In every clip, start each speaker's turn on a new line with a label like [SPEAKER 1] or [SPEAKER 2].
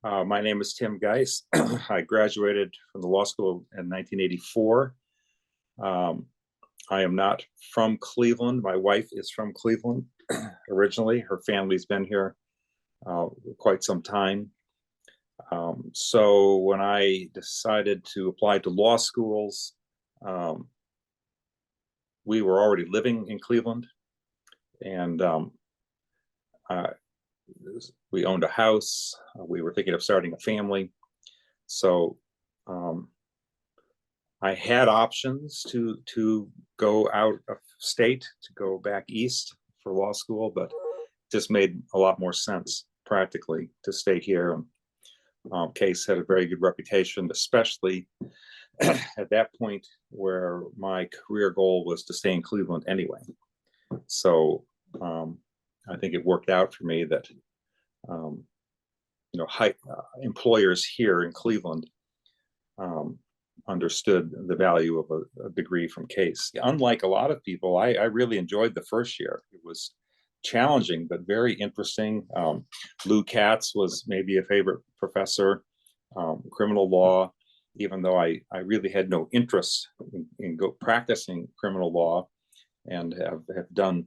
[SPEAKER 1] My name is Tim Geisse. I graduated from the law school in 1984. Um, I am not from Cleveland. My wife is from Cleveland originally. Her family's been here quite some time. So when I decided to apply to law schools, um, we were already living in Cleveland, and uh, we owned a house. We were thinking of starting a family. So um, I had options to go out of state, to go back east for law school, but it just made a lot more sense practically to stay here. Case had a very good reputation, especially at that point where my career goal was to stay in Cleveland anyway. So I think it worked out for me that employers here in Cleveland understood the value of a degree from Case. Unlike a lot of people, I really enjoyed the first year. It was challenging, but very interesting. Lou Katz was maybe a favorite professor, criminal law, even though I really had no interest in practicing criminal law, and have done,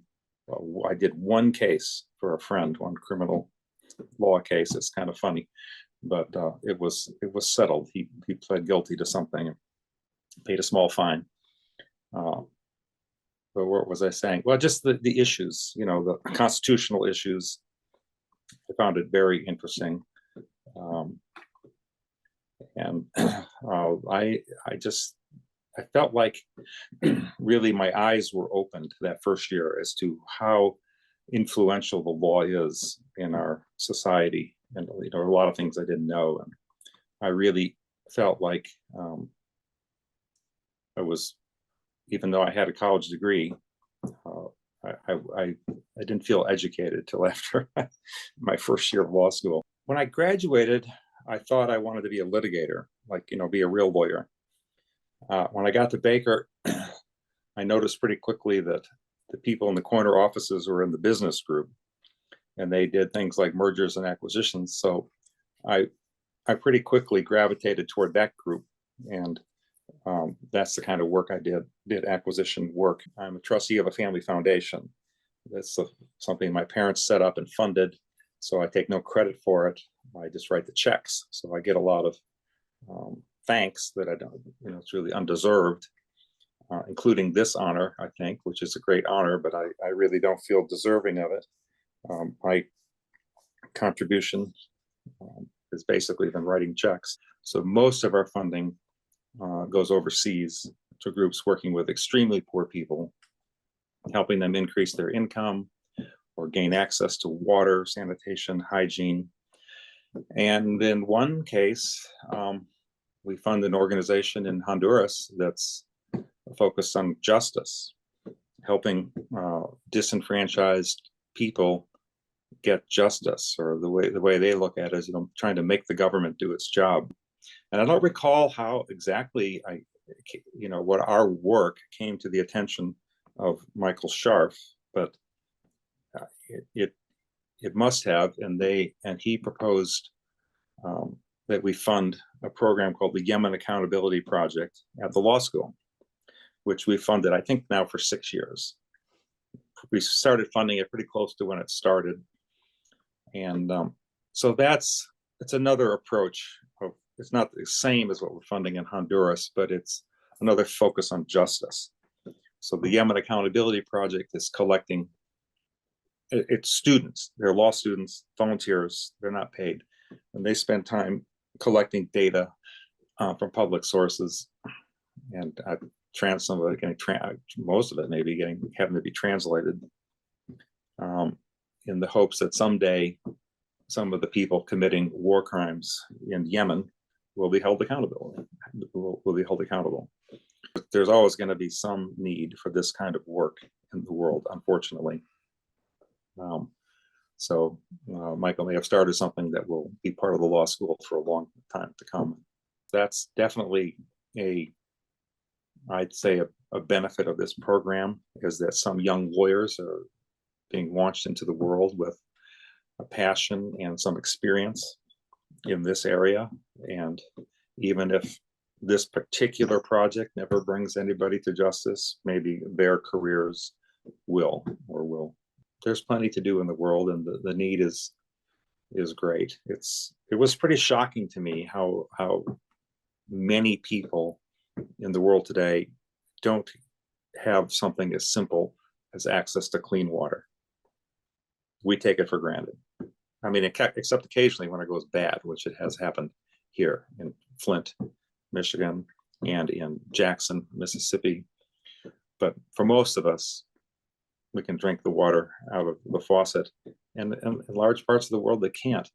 [SPEAKER 1] I did one case for a friend, one criminal law case. It's kind of funny, but it was settled. He pled guilty to something, and paid a small fine. But what was I saying? Well, just the issues, the constitutional issues. I found it very interesting, and I felt like really my eyes were opened that first year as to how influential the law is in our society, and a lot of things I didn't know, and I really felt like I was, even though I had a college degree, I didn't feel educated till after my first year of law school. When I graduated, I thought I wanted to be a litigator, be a real lawyer. When I got to Baker, I noticed pretty quickly that the people in the corner offices were in the business group, and they did things like mergers and acquisitions. So I pretty quickly gravitated toward that group, and that's the kind of work I did acquisition work. I'm a trustee of a family foundation. That's something my parents set up and funded, so I take no credit for it. I just write the checks. So I get a lot of thanks that I don't, it's really undeserved, including this honor, I think, which is a great honor, but I really don't feel deserving of it. My contribution has basically been writing checks. So most of our funding goes overseas to groups working with extremely poor people, helping them increase their income or gain access to water, sanitation, hygiene. And in one case, we fund an organization in Honduras that's focused on justice, helping disenfranchised people get justice, or the way they look at it is, trying to make the government do its job. And I don't recall how exactly what our work came to the attention of Michael Scharf, but it must have, and he proposed that we fund a program called the Yemen Accountability Project at the law school, which we funded, I think, now for 6 years. We started funding it pretty close to when it started, and so it's another approach. It's not the same as what we're funding in Honduras, but it's another focus on justice. So the Yemen Accountability Project is collecting, it's students, they're law students, volunteers, they're not paid, and they spend time collecting data from public sources, and some of it most of it maybe having to be translated, in the hopes that someday some of the people committing war crimes in Yemen will be held accountable. There's always going to be some need for this kind of work in the world, unfortunately. So Michael may have started something that will be part of the law school for a long time to come. That's definitely I'd say a benefit of this program, is that some young lawyers are being launched into the world with a passion and some experience, in this area. And even if this particular project never brings anybody to justice, maybe their careers will. There's plenty to do in the world, and the need is great. It was pretty shocking to me how many people in the world today don't have something as simple as access to clean water. We take it for granted. I mean, except occasionally when it goes bad, which it has happened here in Flint, Michigan, and in Jackson, Mississippi. But for most of us, we can drink the water out of the faucet, and in large parts of the world, they can't.